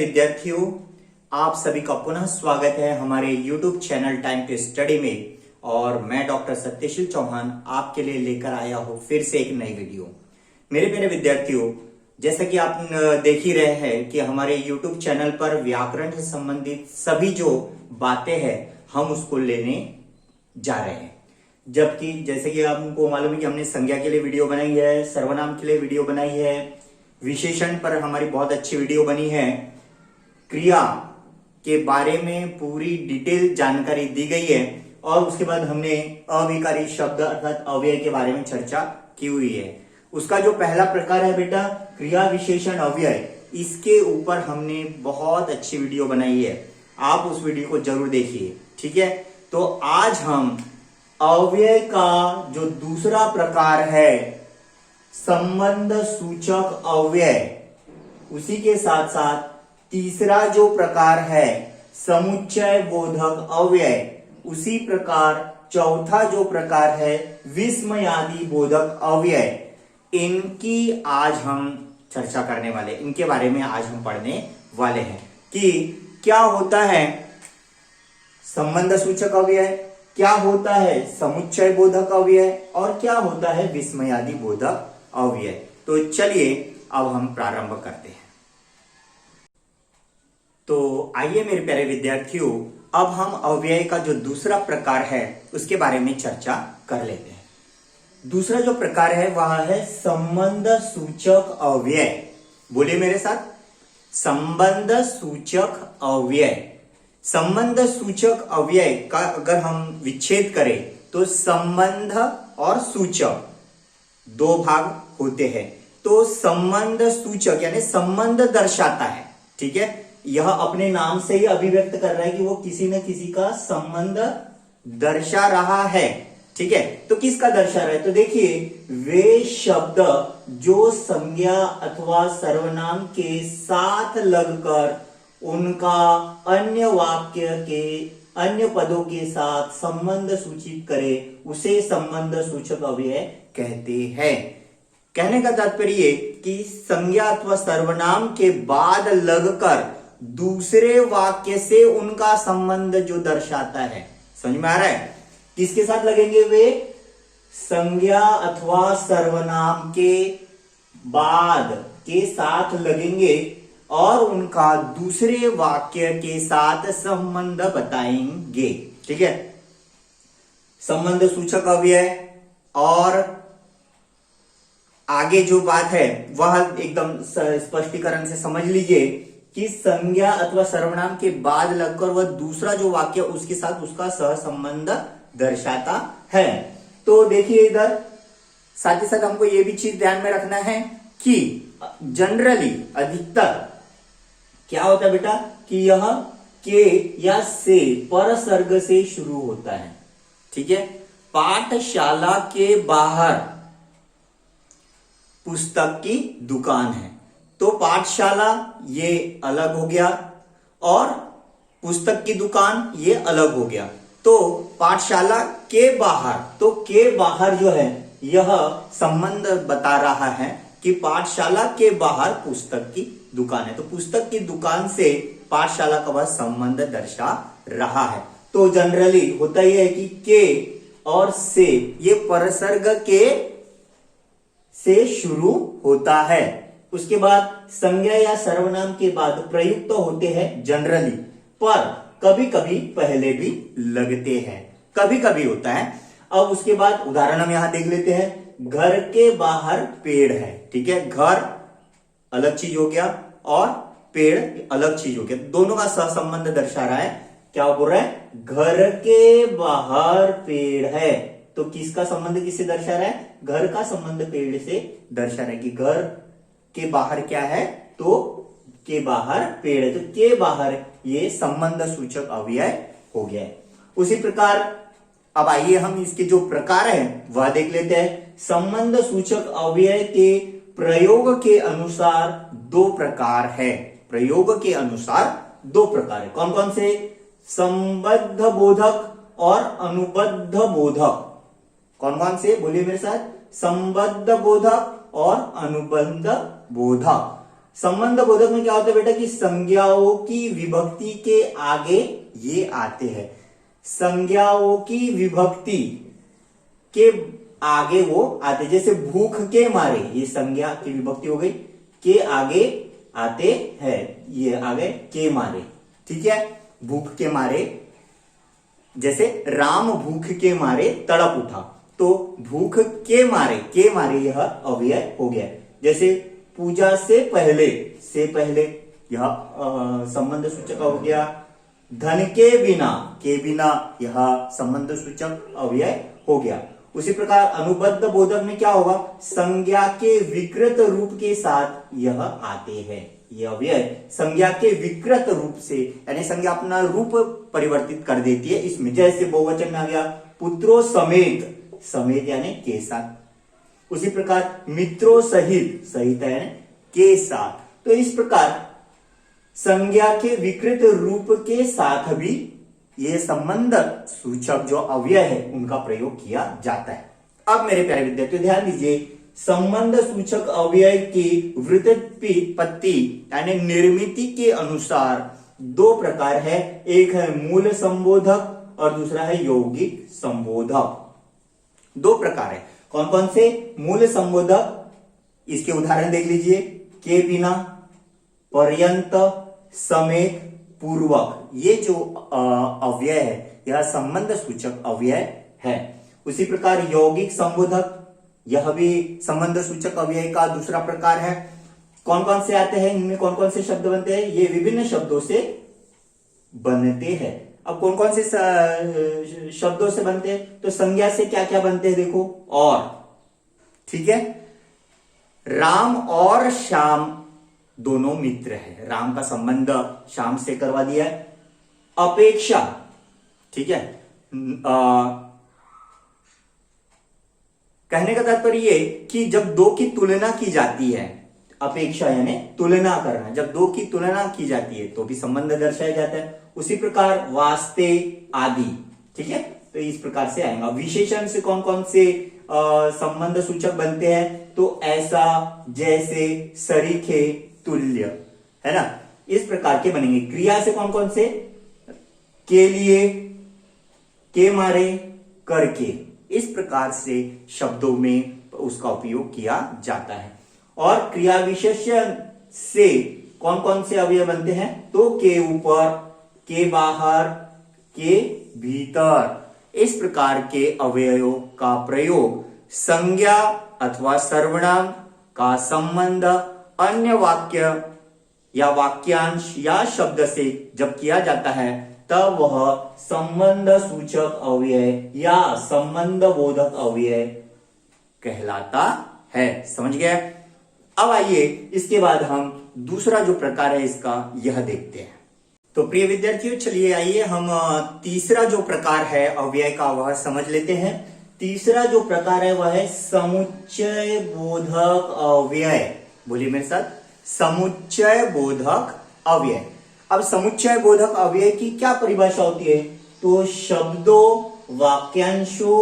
विद्यार्थियों, आप सभी का पुनः स्वागत है हमारे YouTube channel time to study में। और मैं डॉक्टर सत्यशील चौहान आपके लिए लेकर आया हूं फिर से एक नई वीडियो। मेरे प्यारे विद्यार्थियों, जैसा कि आप देख ही रहे हैं कि हमारे YouTube चैनल पर व्याकरण से संबंधित सभी जो बातें हैं हम उसको लेने जा रहे हैं। जबकि जैसे कि आपको मालूम है कि हमने संज्ञा के लिए वीडियो बनाई है, सर्वनाम के लिए वीडियो बनाई है, विशेषण पर हमारी बहुत अच्छी वीडियो बनी है, क्रिया के बारे में पूरी डिटेल जानकारी दी गई है और उसके बाद हमने अविकारी शब्द अर्थात अव्यय के बारे में चर्चा की हुई है। उसका जो पहला प्रकार है बेटा क्रिया विशेषण अव्यय, इसके ऊपर हमने बहुत अच्छी वीडियो बनाई है, आप उस वीडियो को जरूर देखिए। ठीक है, तो आज हम अव्यय का जो दूसरा प्रकार है संबंध सूचक अव्यय, उसी के साथ साथ तीसरा जो प्रकार है समुच्चय बोधक अव्यय, उसी प्रकार चौथा जो प्रकार है विस्मयादि बोधक अव्यय, इनकी आज हम चर्चा करने वाले, इनके बारे में आज हम पढ़ने वाले हैं कि क्या होता है संबंध सूचक अव्यय, क्या होता है समुच्चय बोधक अव्यय और क्या होता है विस्मयादि बोधक अव्यय। तो चलिए अब हम प्रारंभ करते हैं। तो आइए मेरे प्यारे विद्यार्थियों, अब हम अव्यय का जो दूसरा प्रकार है उसके बारे में चर्चा कर लेते हैं। दूसरा जो प्रकार है वह है संबंध सूचक अव्यय। बोलिए मेरे साथ, संबंध सूचक अव्यय। संबंध सूचक अव्यय का अगर हम विच्छेद करें तो संबंध और सूचक दो भाग होते हैं। तो संबंध सूचक यानी संबंध दर्शाता है, ठीक है, यह अपने नाम से ही अभिव्यक्त कर रहा है कि वो किसी न किसी का संबंध दर्शा रहा है। ठीक है, तो किसका दर्शा रहा है? तो देखिए, वे शब्द जो संज्ञा अथवा सर्वनाम के साथ लगकर उनका अन्य वाक्य के अन्य पदों के साथ संबंध सूचित करे उसे संबंध सूचक अव्यय कहते हैं। कहने का तात्पर्य कि संज्ञा अथवा सर्वनाम के बाद लगकर दूसरे वाक्य से उनका संबंध जो दर्शाता है। समझ में आ रहा है? किसके साथ लगेंगे? वे संज्ञा अथवा सर्वनाम के बाद के साथ लगेंगे और उनका दूसरे वाक्य के साथ संबंध बताएंगे। ठीक है, संबंध सूचक अव्यय। और आगे जो बात है वह एकदम स्पष्टीकरण से समझ लीजिए कि संज्ञा अथवा सर्वनाम के बाद लगकर वह दूसरा जो वाक्य उसके साथ उसका सहसंबंध दर्शाता है। तो देखिए इधर साथ ही साथ हमको यह भी चीज ध्यान में रखना है कि जनरली अधिकतर क्या होता है बेटा कि यह के या से परसर्ग से शुरू होता है। ठीक है, पाठशाला के बाहर पुस्तक की दुकान है, तो पाठशाला ये अलग हो गया और पुस्तक की दुकान ये अलग हो गया। तो पाठशाला के बाहर, तो के बाहर जो है यह संबंध बता रहा है कि पाठशाला के बाहर पुस्तक की दुकान है, तो पुस्तक की दुकान से पाठशाला का वह संबंध दर्शा रहा है। तो जनरली होता यह है कि के और से ये परसर्ग के से शुरू होता है। उसके बाद संज्ञा या सर्वनाम के बाद प्रयुक्त होते हैं जनरली, पर कभी कभी पहले भी लगते हैं, कभी कभी होता है। अब उसके बाद उदाहरण हम यहां देख लेते हैं। घर के बाहर पेड़ है। ठीक है, घर अलग चीज हो गया और पेड़ अलग चीज हो गया, दोनों का सहसंबंध दर्शा रहा है। क्या बोल रहा है? घर के बाहर पेड़ है, तो किसका संबंध किससे दर्शा रहा है? घर का संबंध पेड़ से दर्शा रहा है कि घर के बाहर क्या है? तो के बाहर पेड़ है, तो के बाहर ये संबंध सूचक अव्यय हो गया है। उसी प्रकार अब आइए हम इसके जो प्रकार है वह देख लेते हैं। संबंध सूचक अव्यय के प्रयोग के अनुसार दो प्रकार है। प्रयोग के अनुसार दो प्रकार है। कौन कौन से? संबद्ध बोधक और अनुबद्ध बोधक। कौन कौन से? बोलिए मेरे साथ। संबद्ध बोधक और अनुबद्ध बोधक। संबंध बोधक में क्या होता है बेटा कि संज्ञाओं की विभक्ति के आगे ये आते हैं, संज्ञाओं की विभक्ति के आगे वो आते, जैसे भूख के मारे, ये संज्ञा की विभक्ति हो गई, के आगे आते हैं, ये आगे के मारे, ठीक है, भूख के मारे, जैसे राम भूख के मारे तड़प उठा, तो भूख के मारे यह अव्यय हो गया। जैसे पूजा से पहले यह संबंध सूचक हो गया। धन के बिना यह संबंध सूचक अव्यय हो गया। उसी प्रकार अनुबद्ध बोधक में क्या होगा, संज्ञा के विकृत रूप के साथ यह आते हैं, ये अव्यय संज्ञा के विकृत रूप से, यानी संज्ञा अपना रूप परिवर्तित कर देती है इसमें। जैसे बहुवचन में आ गया पुत्रों समेत यानी के साथ। उसी प्रकार मित्रों सहित यानी के साथ। तो इस प्रकार संज्ञा के विकृत रूप के साथ भी ये संबंध सूचक जो अव्यय है उनका प्रयोग किया जाता है। अब मेरे प्यारे विद्यार्थियों ध्यान दीजिए, संबंध सूचक अव्यय की व्युत्पत्ति यानी निर्मिति के अनुसार दो प्रकार है, एक है मूल संबोधक और दूसरा है यौगिक संबोधक। दो प्रकार है, कौन कौन से? मूल संबोधक, इसके उदाहरण देख लीजिए, के बिना, पर्यंत, समेत, पूर्वक, ये जो अव्यय है यह संबंध सूचक अव्यय है। उसी प्रकार यौगिक संबोधक, यह भी संबंध सूचक अव्यय का दूसरा प्रकार है। कौन कौन से आते हैं, इनमें कौन कौन से शब्द बनते हैं? ये विभिन्न शब्दों से बनते हैं। अब कौन कौन से शब्दों से बनते हैं? तो संज्ञा से क्या क्या बनते हैं देखो, और, ठीक है, राम और श्याम दोनों मित्र है, राम का संबंध श्याम से करवा दिया है। अपेक्षा, ठीक है, कहने का तात्पर्य ये कि जब दो की तुलना की जाती है, अपेक्षा यानी तुलना करना, जब दो की तुलना की जाती है तो भी संबंध दर्शाया जाता है। उसी प्रकार वास्ते आदि, ठीक है, तो इस प्रकार से आएगा। विशेषण से कौन कौन से संबंध सूचक बनते हैं? तो ऐसा, जैसे, सरीखे, तुल्य, है ना, इस प्रकार के बनेंगे। क्रिया से कौन कौन से? के लिए, के मारे, करके, इस प्रकार से शब्दों में उसका उपयोग किया जाता है। और क्रिया विशेषण से कौन कौन से अवयव बनते हैं? तो के ऊपर, के बाहर, के भीतर, इस प्रकार के अवयवों का प्रयोग संज्ञा अथवा सर्वनाम का संबंध अन्य वाक्य या वाक्यांश या शब्द से जब किया जाता है तब वह संबंध सूचक अव्यय या संबंध बोधक अव्यय कहलाता है। समझ गए? अब आइए इसके बाद हम दूसरा जो प्रकार है इसका यह देखते हैं। तो प्रिय विद्यार्थियों, चलिए आइए हम तीसरा जो प्रकार है अव्यय का वह समझ लेते हैं। तीसरा जो प्रकार है वह है समुच्चय बोधक अव्यय। बोलिए मेरे साथ, समुच्चय बोधक अव्यय। अब समुच्चय बोधक अव्यय की क्या परिभाषा होती है? तो शब्दों, वाक्यांशों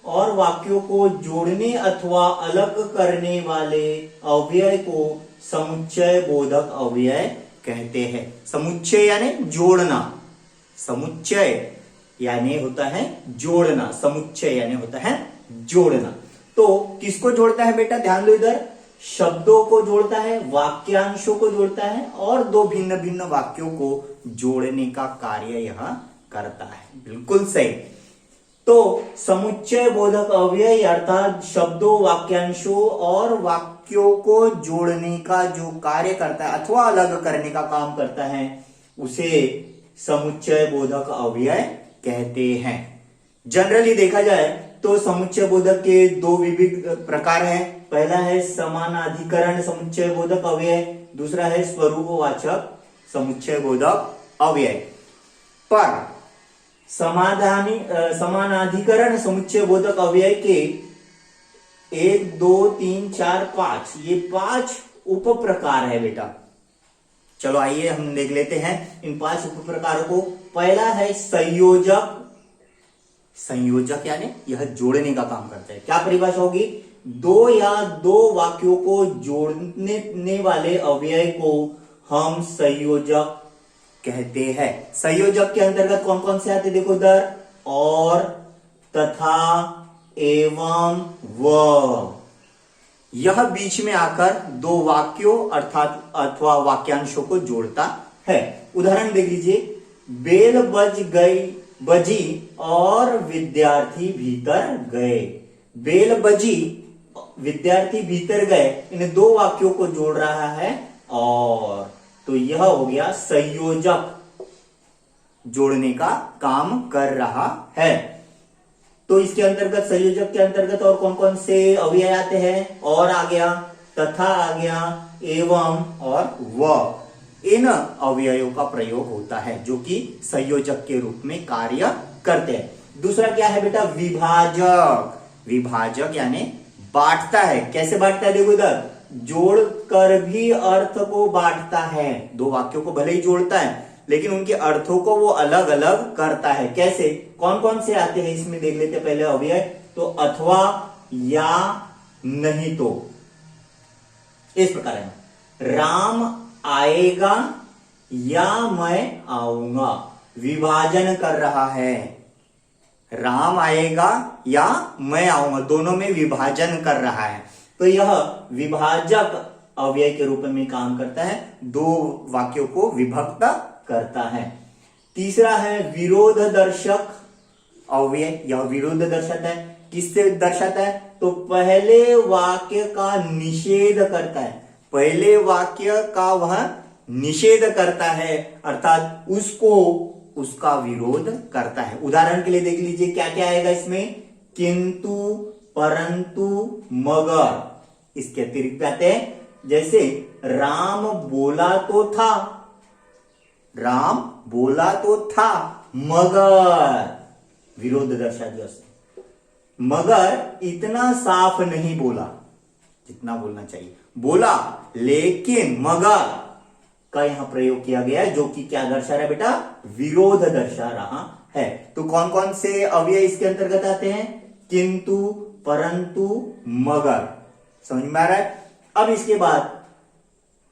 और वाक्यों को जोड़ने अथवा अलग करने वाले अव्यय को समुच्चय बोधक अव्यय कहते हैं। समुच्चय यानी जोड़ना, समुच्चय यानी होता है जोड़ना, समुच्चय यानी होता है जोड़ना। तो किसको जोड़ता है बेटा? ध्यान दो इधर, शब्दों को जोड़ता है, वाक्यांशों को जोड़ता है और दो भिन्न भिन्न वाक्यों को जोड़ने का कार्य यह करता है। बिल्कुल सही। तो समुच्चय बोधक अव्यय अर्थात शब्दों, वाक्यांशों और वाक्यों को जोड़ने का जो कार्य करता है अथवा अलग करने का काम करता है उसे समुच्चय बोधक अव्यय कहते हैं। जनरली देखा जाए तो समुच्चय बोधक के दो विविध प्रकार हैं। पहला है समानाधिकरण समुच्चय बोधक अव्यय, दूसरा है स्वरूपवाचक समुच्चय बोधक अव्यय। पर समानाधिकरण समुच्चय बोधक अव्यय के 1, 2, 3, 4, 5 ये 5 उप प्रकार है बेटा। चलो आइए हम देख लेते हैं इन 5 उप प्रकारों को। पहला है संयोजक। संयोजक यानी यह जोड़ने का काम करता है। क्या परिभाषा होगी? दो या दो वाक्यों को जोड़ने वाले अव्यय को हम संयोजक कहते हैं। संयोजक के अंतर्गत कौन कौन से आते देखो इधर, और, तथा, एवं, व। यह बीच में आकर दो वाक्यों अर्थात अथवा वाक्यांशों को जोड़ता है। उदाहरण देख लीजिए, बेल बज गई बजी और विद्यार्थी भीतर गए। बेल बजी, विद्यार्थी भीतर गए, इन दो वाक्यों को जोड़ रहा है और, तो यह हो गया संयोजक, जोड़ने का काम कर रहा है। तो इसके अंतर्गत, संयोजक के अंतर्गत और कौन कौन से अव्यय आते हैं, और आ गया, तथा आ गया, एवं और व। इन अव्ययों का प्रयोग होता है जो कि संयोजक के रूप में कार्य करते हैं। दूसरा क्या है बेटा, विभाजक। विभाजक यानी बांटता है। कैसे बांटता है देखो इधर, जोड़ कर भी अर्थ को बांटता है। दो वाक्यों को भले ही जोड़ता है लेकिन उनके अर्थों को वो अलग अलग करता है। कैसे, कौन कौन से आते हैं इसमें देख लेते पहले अव्यय। तो अथवा, या, नहीं तो, इस प्रकार है। राम आएगा या मैं आऊंगा, विभाजन कर रहा है। राम आएगा या मैं आऊंगा, दोनों में विभाजन कर रहा है। तो यह विभाजक अव्यय के रूप में काम करता है, दो वाक्यों को विभक्त करता है। तीसरा है विरोध दर्शक अव्यय। यह विरोध दर्शाता है। किससे दर्शाता है, तो पहले वाक्य का निषेध करता है। पहले वाक्य का वह निषेध करता है, अर्थात उसको, उसका विरोध करता है। उदाहरण के लिए देख लीजिए क्या क्या आएगा इसमें, किंतु, परंतु, मगर। इसके अतिरिक्त आते हैं, जैसे राम बोला तो था, राम बोला तो था, मगर, विरोध दर्शा दिया उसने। मगर इतना साफ नहीं बोला जितना बोलना चाहिए, बोला लेकिन मगर का यहां प्रयोग किया गया है, जो कि क्या दर्शा रहा है बेटा, विरोध दर्शा रहा है। तो कौन कौन से अव्यय इसके अंतर्गत आते हैं, किंतु, परंतु, मगर। समझ में आ रहा है। अब इसके बाद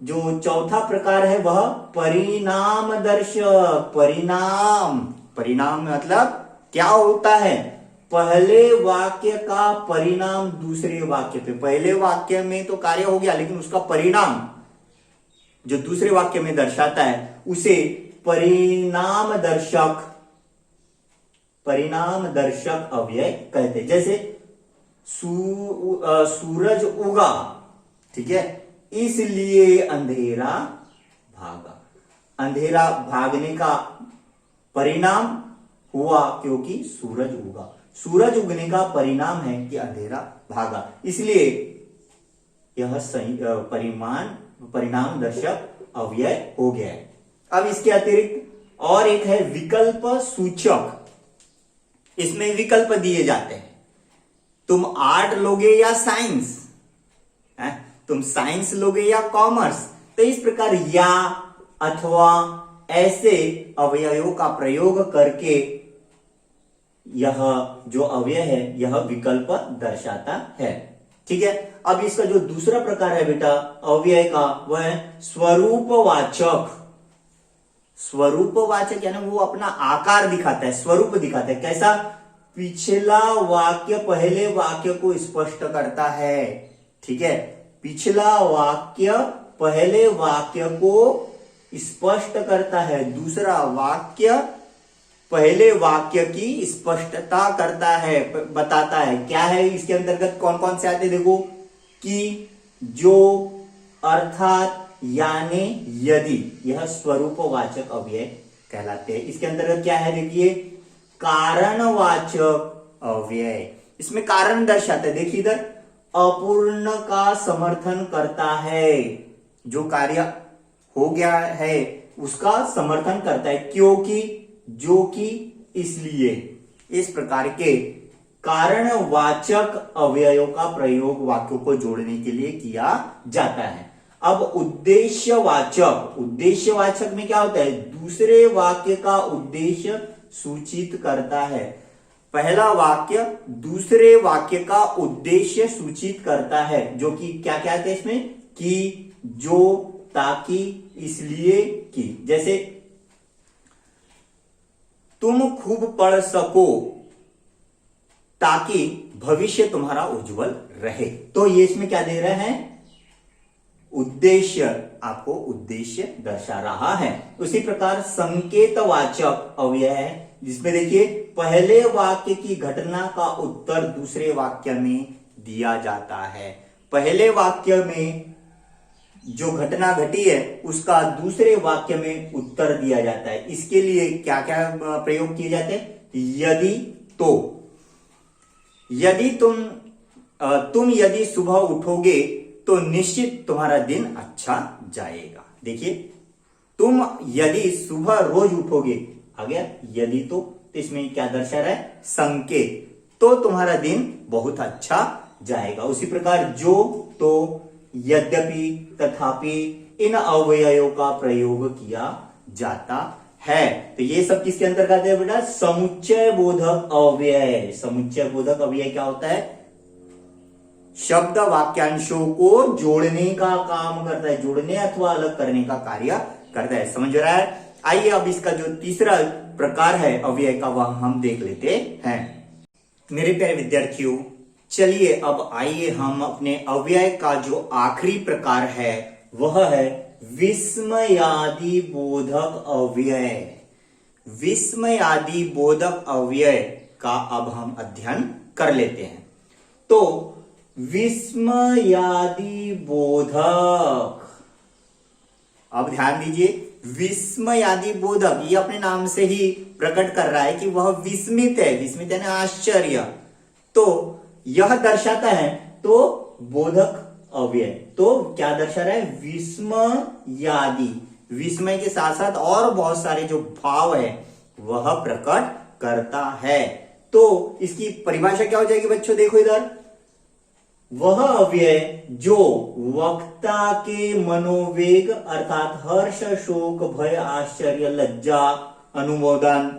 जो चौथा प्रकार है वह परिणाम दर्शक। परिणाम, परिणाम मतलब क्या होता है, पहले वाक्य का परिणाम दूसरे वाक्य पे। पहले वाक्य में तो कार्य हो गया लेकिन उसका परिणाम जो दूसरे वाक्य में दर्शाता है उसे परिणाम दर्शक, परिणाम दर्शक अव्यय कहते हैं। जैसे सूरज उगा, ठीक है, इसलिए अंधेरा भागा। अंधेरा भागने का परिणाम हुआ क्योंकि सूरज उगा। सूरज उगने का परिणाम है कि अंधेरा भागा, इसलिए यह परिणाम दर्शक अव्यय हो गया है। अब इसके अतिरिक्त और एक है विकल्प सूचक। इसमें विकल्प दिए जाते हैं, तुम आर्ट लोगे या साइंस, तुम साइंस लोगे या कॉमर्स। तो इस प्रकार या, अथवा ऐसे अवयवों का प्रयोग करके यह जो अव्यय है यह विकल्प दर्शाता है। ठीक है। अब इसका जो दूसरा प्रकार है बेटा अव्यय का वह है स्वरूपवाचक। स्वरूपवाचक यानी वो अपना आकार दिखाता है, स्वरूप दिखाता है। कैसा, पिछला वाक्य पहले वाक्य को स्पष्ट करता है। ठीक है, पिछला वाक्य पहले वाक्य को स्पष्ट करता है, दूसरा वाक्य पहले वाक्य की स्पष्टता करता है, बताता है। क्या है इसके अंतर्गत कौन कौन से आते देखो, कि, जो, अर्थात, यानी, यदि, यह स्वरूपवाचक अव्यय कहलाते हैं। इसके अंतर्गत क्या है देखिए, कारणवाचक अव्यय। इसमें कारण दर्शाता है, देखिए इधर अपूर्ण का समर्थन करता है, जो कार्य हो गया है उसका समर्थन करता है, क्योंकि, जो कि, इसलिए। इस प्रकार के कारणवाचक अव्ययों का प्रयोग वाक्यों को जोड़ने के लिए किया जाता है। अब उद्देश्यवाचक, उद्देश्यवाचक में क्या होता है, दूसरे वाक्य का उद्देश्य सूचित करता है। पहला वाक्य दूसरे वाक्य का उद्देश्य सूचित करता है, जो कि क्या क्या है इसमें, कि, जो, ताकि, इसलिए कि। जैसे तुम खूब पढ़ सको ताकि भविष्य तुम्हारा उज्जवल रहे। तो ये इसमें क्या दे रहे हैं, उद्देश्य, आपको उद्देश्य दर्शा रहा है। उसी प्रकार संकेतवाचक अव्यय है, जिसमें देखिए पहले वाक्य की घटना का उत्तर दूसरे वाक्य में दिया जाता है। पहले वाक्य में जो घटना घटी है उसका दूसरे वाक्य में उत्तर दिया जाता है। इसके लिए क्या क्या प्रयोग किए जाते हैं, यदि, तो। यदि तुम यदि सुबह उठोगे तो निश्चित तुम्हारा दिन अच्छा जाएगा। देखिए तुम यदि सुबह रोज उठोगे, आ गया यदि, तो इसमें क्या दर्शा रहा है, संकेत, तो तुम्हारा दिन बहुत अच्छा जाएगा। उसी प्रकार जो, तो, यद्यपि, तथापि इन अव्ययों का प्रयोग किया जाता है। तो ये सब किसके अंतर्गत है बेटा, समुच्चय बोधक अव्यय। समुच्चय बोधक अव्यय क्या होता है, शब्द वाक्यांशों को जोड़ने का काम करता है, जोड़ने अथवा अलग करने का कार्य करता है। समझ रहा है। आइए अब इसका जो तीसरा प्रकार है अव्यय का, वह हम देख लेते हैं। मेरे प्यारे विद्यार्थियों, चलिए अब आइए हम अपने अव्यय का जो आखिरी प्रकार है वह है विस्मयादि बोधक अव्यय। विस्मयादि बोधक अव्यय का अब हम अध्ययन कर लेते हैं। तो विस्मयादि बोधक, अब ध्यान दीजिए, विस्मयादि बोधक ये अपने नाम से ही प्रकट कर रहा है कि वह विस्मित है। विस्मित है ना, आश्चर्य। तो यह दर्शाता है, तो बोधक अव्यय तो क्या दर्शा रहा है, विस्मयादि। विस्मय के साथ साथ और बहुत सारे जो भाव है वह प्रकट करता है। तो इसकी परिभाषा क्या हो जाएगी बच्चों, देखो इधर, वह अव्यय जो वक्ता के मनोवेग अर्थात हर्ष, शोक, भय, आश्चर्य, लज्जा, अनुमोदन,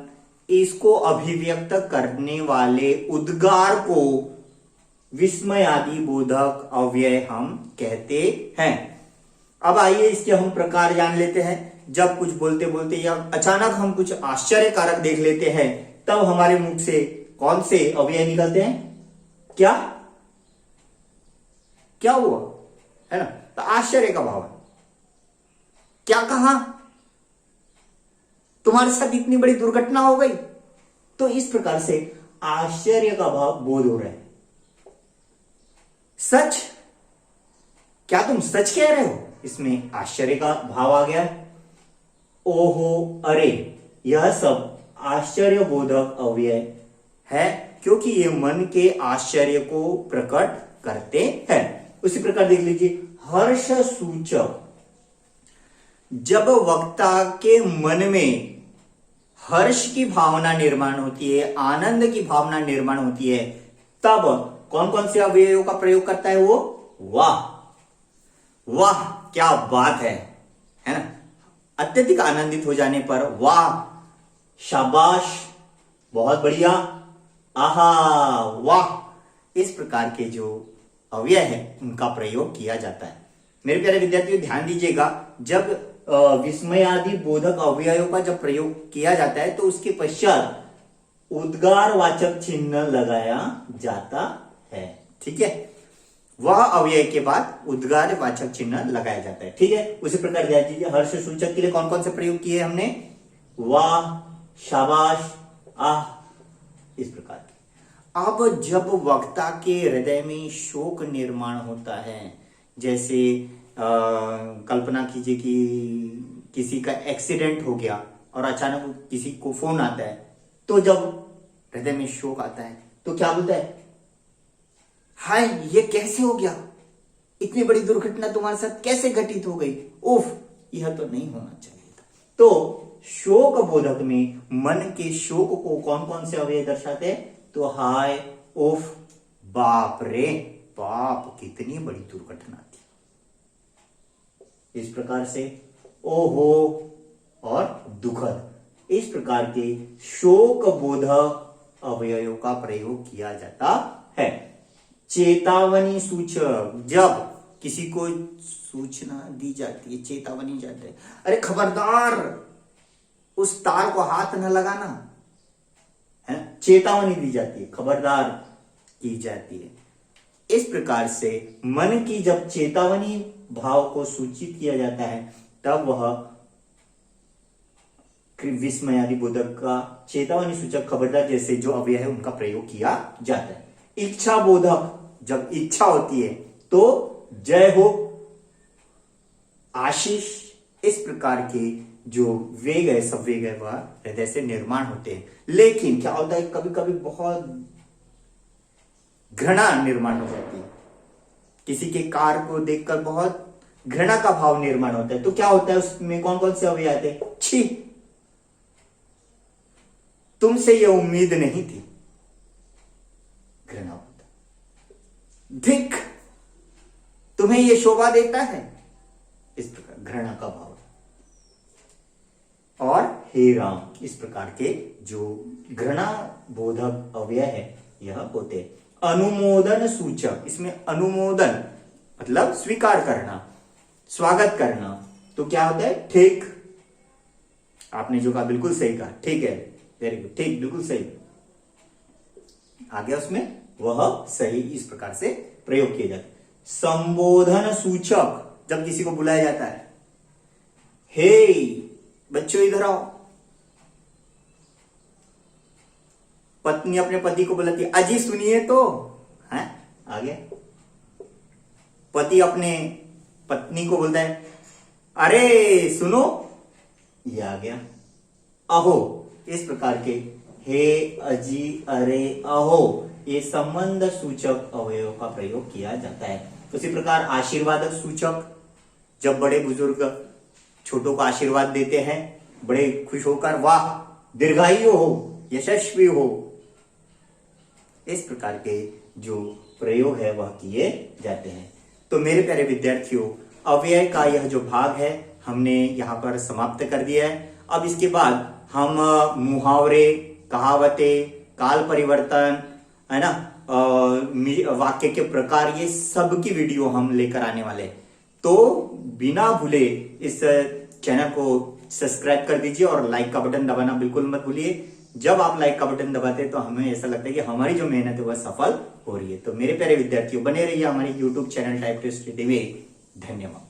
इसको अभिव्यक्त करने वाले उद्गार को विस्मयादि बोधक अव्यय हम कहते हैं। अब आइए इसके हम प्रकार जान लेते हैं। जब कुछ बोलते बोलते या अचानक हम कुछ आश्चर्य कारक देख लेते हैं, तब हमारे मुख से कौन से अव्यय निकलते हैं, क्या क्या हुआ, है ना, तो आश्चर्य का भाव है। क्या कहा, तुम्हारे साथ इतनी बड़ी दुर्घटना हो गई। तो इस प्रकार से आश्चर्य का भाव बोध हो रहा है। सच, क्या तुम सच कह रहे हो, इसमें आश्चर्य का भाव आ गया। ओहो, अरे, यह सब आश्चर्य बोधक अव्यय है, क्योंकि ये मन के आश्चर्य को प्रकट करते हैं। उसी प्रकार देख लीजिए, हर्ष सूचक, जब वक्ता के मन में हर्ष की भावना निर्माण होती है, आनंद की भावना निर्माण होती है, तब कौन कौन से अवयवों का प्रयोग करता है वो, वाह, वाह क्या बात है ना। अत्यधिक आनंदित हो जाने पर वाह, शाबाश, बहुत बढ़िया, आहा, वाह, इस प्रकार के जो अव्यय है उनका प्रयोग किया जाता है। मेरे प्यारे विद्यार्थियों ध्यान दीजिएगा, जब विस्मयादि बोधक अव्ययों का जब प्रयोग किया जाता है तो उसके पश्चात उद्गारवाचक चिन्ह लगाया जाता है। ठीक है, वह अव्यय के बाद उद्गारवाचक चिन्ह लगाया जाता है। ठीक है, उसी प्रकार ध्यान दीजिए, हर्ष सूचक के लिए कौन कौन से प्रयोग किए हमने, वाह, शाबाश, आह, इस प्रकार के। अब जब वक्ता के हृदय में शोक निर्माण होता है, जैसे कल्पना कीजिए कि किसी का एक्सीडेंट हो गया और अचानक किसी को फोन आता है, तो जब हृदय में शोक आता है तो क्या बोलता है, हाय ये कैसे हो गया, इतनी बड़ी दुर्घटना तुम्हारे साथ कैसे घटित हो गई, उफ, यह तो नहीं होना चाहिए था। तो शोक बोधक में मन के शोक को कौन कौन से अवयव दर्शाते हैं, तो हाय, उफ, बाप रे बाप, कितनी बड़ी दुर्घटना थी, इस प्रकार से ओहो और दुखद, इस प्रकार के शोक बोधक अवयव का प्रयोग किया जाता है। चेतावनी सूचक, जब किसी को सूचना दी जाती है, चेतावनी जाती है, अरे खबरदार उस तार को हाथ न लगाना, है ना, चेतावनी दी जाती है, खबरदार की जाती है। इस प्रकार से मन की जब चेतावनी भाव को सूचित किया जाता है तब वह विस्मयादि बोधक का चेतावनी सूचक खबरदार जैसे जो अवयव है उनका प्रयोग किया जाता है। इच्छा बोधक, जब इच्छा होती है तो जय हो, आशीष, इस प्रकार के जो वेग है, सब वेग है, वह हृदय से निर्माण होते हैं। लेकिन क्या होता है, कभी कभी बहुत घृणा निर्माण हो जाती है, किसी के कार्य को देखकर बहुत घृणा का भाव निर्माण होता है। तो क्या होता है, उसमें कौन कौन से अवयव आते हैं, छी, तुमसे यह उम्मीद नहीं थी, घृणा होता, धिक, तुम्हें यह शोभा देता है, इस प्रकार घृणा का भाव। और हे राम, इस प्रकार के जो घृणा बोधक अवयव है यह होते हैं। अनुमोदन सूचक, इसमें अनुमोदन मतलब स्वीकार करना, स्वागत करना। तो क्या होता है, ठीक, आपने जो कहा बिल्कुल सही कहा, ठीक है, वेरी गुड, ठीक, बिल्कुल सही, आगे उसमें वह सही, इस प्रकार से प्रयोग किए जाते। संबोधन सूचक, जब किसी को बुलाया जाता है, हे बच्चों इधर आओ, पत्नी अपने पति को बुलाती है, अजी सुनिए तो, है, आगे पति अपने पत्नी को बोलता है, अरे सुनो, ये आ गया। अहो, इस प्रकार के हे, अजी, अरे, अहो, ये संबंध सूचक अवयव का प्रयोग किया जाता है। उसी प्रकार आशीर्वादक सूचक, जब बड़े बुजुर्ग छोटों को आशीर्वाद देते हैं, बड़े खुश होकर, वाह दीर्घायु हो, यशस्वी हो, इस प्रकार के जो प्रयोग है वह किए जाते हैं। तो मेरे प्यारे विद्यार्थियों, अव्यय का यह जो भाग है हमने यहाँ पर समाप्त कर दिया है। अब इसके बाद हम मुहावरे, कहावतें, काल परिवर्तन, है ना, वाक्य के प्रकार, ये सब की वीडियो हम लेकर आने वाले हैं। तो बिना भूले इस चैनल को सब्सक्राइब कर दीजिए और लाइक का बटन दबाना बिल्कुल मत भूलिए। जब आप लाइक का बटन दबाते हैं तो हमें ऐसा लगता है कि हमारी जो मेहनत है वह सफल हो रही है। तो मेरे प्यारे विद्यार्थियों, बने रहिए हमारे YouTube channel type two study में। धन्यवाद।